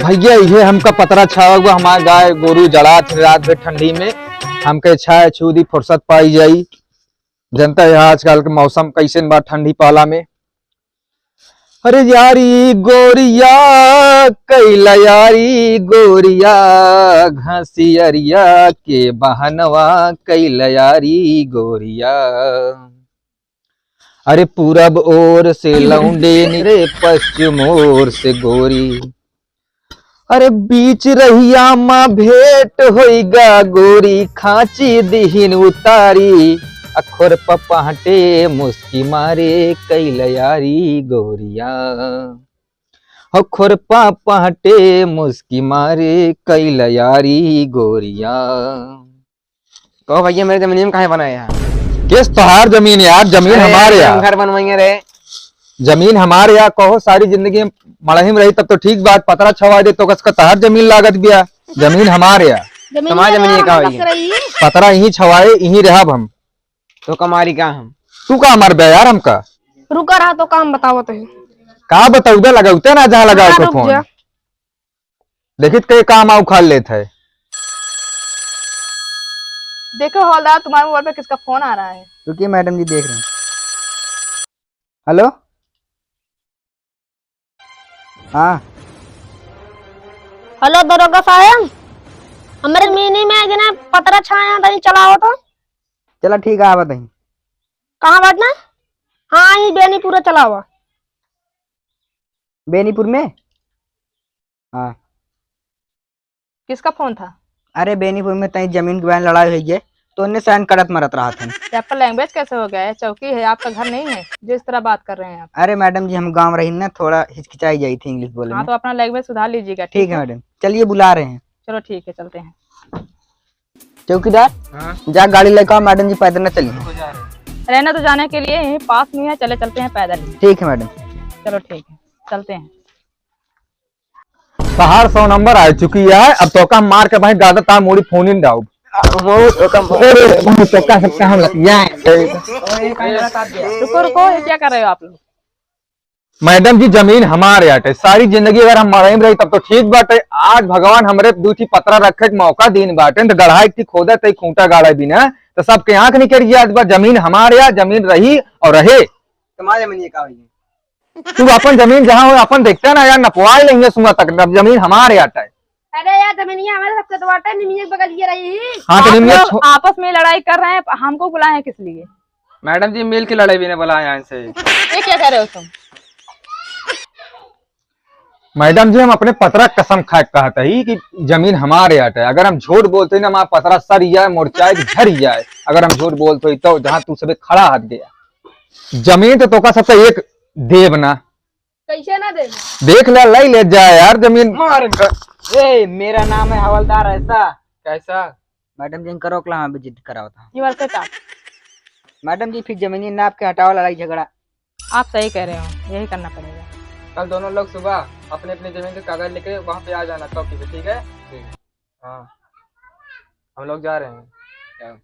भैया ये हमका पतरा छावा हुआ हमारे गाय गोरू जड़ा थे रात भर ठंडी में हमके छाया छूदी फुर्सत पाई जाई। जनता है आजकल के मौसम कैसे बा ठंडी पाला में। अरे यारी गोरिया कैला यारी गोरिया घसियरिया के बहनवा कैला यारी गोरिया। अरे पूरब ओर से लौंडे रे पश्चिम ओर से गोरी। अरे बीच रहिया माँ भेंट होइगा गोरी खाची दिहिन उतारी। अखोर पपाहटे मुस्की मारे कैला यारी गोरिया। अखोर पपाहटे मुस्की मारे कैला यारी गोरिया। कहो भैया मेरे जमीन में कहाँ बनाए यहाँ? किस तोहार जमीन यार? जमीन हमारे यार। घर बनवाएंगे रे। जमीन हमारे यहाँ कहो सारी जिंदगी मड़ही में रही तब तो ठीक बात पतरा छवा दे तो कसका तहार जमीन लागत बिया। जमीन हमारे यहाँ। तुम्हारी जमीन कहाँ हुई? पतरा यही छवाए यही रहब हम। तो कमारी कहाँ हम? तू का मर बे यार हमका। रुका रहा तो काम बताओ तो का बताऊ लगाते ना जहाँ लगाओ के फोन देखित कई काम आउ खाल लेते है। देखो हौलदार तुम्हारे मोबाइल पे किसका फोन आ रहा है। रुकिए मैडम जी देख रहे हैं। हेलो हाँ हेलो दरोगा साहब, हमारे मीनी में जने पतरा छाया था चलाओ तो। चलो ठीक है, आप बताइए कहाँ बैठना? हाँ ये बेनीपुरा चला हुआ। बेनीपुर में? हाँ किसका फोन था? अरे बेनीपुर में तई जमीन के बहन लड़ाई हुई है तो उन्हें साइन करत मरत रहा था। आपका लैंग्वेज कैसे हो गया है? चौकी है, आपका घर नहीं है जिस तरह बात कर रहे हैं आप। अरे मैडम जी हम गांव रही ना, थोड़ा हिचकिचाई जाई थी इंग्लिश बोलने हाँ में। तो अपना लैंग्वेज सुधार लीजिएगा। ठीक है मैडम, चलिए बुला रहे हैं। चलो ठीक है चलते हैं। चौकीदार जा गाड़ी लेकर आओ, मैडम जी पैदल न चलिए। रहना तो जाने के लिए यहीं पास में है, चले चलते हैं पैदल ही। ठीक है मैडम। चलो ठीक है चलते हैं। तहार 100 नंबर आ चुकी है। अब तो का मार के भाई दादा ता मोड़ी फोन इन डाउ रुको रुको, ये क्या कर रहे हो आप लोग? मैडम जी जमीन हमारे आटे सारी जिंदगी अगर हम मरही में रही तब तो ठीक बाटे। आज भगवान हमरे दूठी पतरा रखे के मौका दीन बाटे तो गढ़ाई की खोदा तई खूंटा गाड़ा बिना तो सबके आंख निकल गया। जमीन हमारे यहाँ जमीन रही और रहे। तुम्हारी जमीन कहाँ हुई? तू अपन जमीन जहाँ हो अपन देखते ना यार, नपवा लेंगे सुबह तक। जमीन हमारे आटा है। अरे यार जमीन हमारे सबसे तो बाटे निमिये बगल ये रही। हाँ तो निमिये आपस में लड़ाई कर रहे हैं, हमको बुलाए हैं किस लिए? मैडम जी मिल की लड़ाई भी ने बुलाया यहाँ से। ये क्या कह रहे हो तुम? मैडम जी हम अपने पतरा कसम खा कहते ही कि जमीन हमारे आटे है। अगर हम झूठ बोलते ना हमारा पतरा सर जाए मुरचाए झर जाए। अगर हम झूठ बोलते तो जहाँ तू सब खड़ा हट गया। जमीन तो का सबसे एक देव ना कैसे ना दे? देख ले जाए यार जमीन। ए, मेरा नाम है हवलदार। ऐसा कैसा? मैडम जी करो कला विजिट कराओ था। ये वर्ष का मैडम जी फिर जमीनी नाप के हटाओ लड़ाई झगड़ा। आप सही कह रहे हो, यही करना पड़ेगा। कल दोनों लोग सुबह अपने अपने जमीन के कागज लेके वहाँ पे आ जाना चौकी पे, ठीक है? हाँ हम लोग जा रहे हैं।